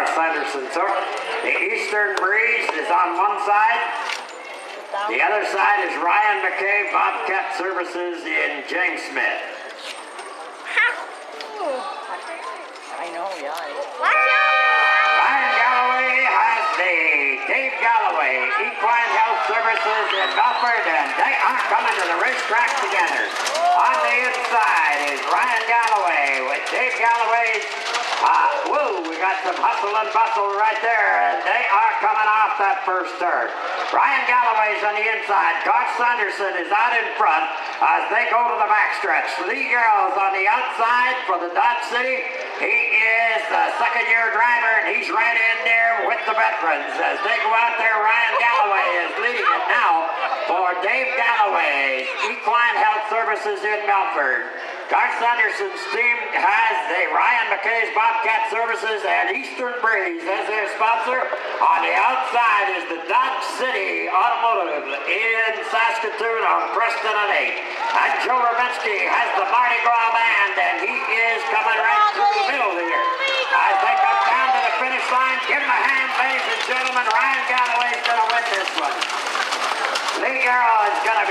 Garth Sanderson, sir. The Eastern Breeze is on one side. The other side is Ryan McKay, Bobcat Services in James Smith. I know, yeah. Ryan Galloway has the Dave Galloway Equine Health Services in Milford, and they are coming to the racetrack together. On the inside is Ryan Galloway with Dave Galloway's we got some hustle and bustle right there, and they are coming off that first turn. Ryan Galloway's on the inside. Garth Sanderson is out in front as they go to the backstretch. Lee Gareau on the outside for the Dodge City. He is the second-year driver, and he's right in there with the veterans. As they go out there, Ryan Galloway is leading it now for Dave Galloway's Equine Health Services in Milford. Garth Sanderson's team has the Ryan McKay's Bobcat Services and Eastern Breeze as their sponsor. On the outside is the Dodge City Automotive in Saskatoon on Preston and 8. And Joe Rubensky has the Mardi Gras Band, and he is coming right through the middle here. As they come down to the finish line, give him a hand, ladies and gentlemen. Ryan Galloway's going to win this one. Lee Gareau is going to be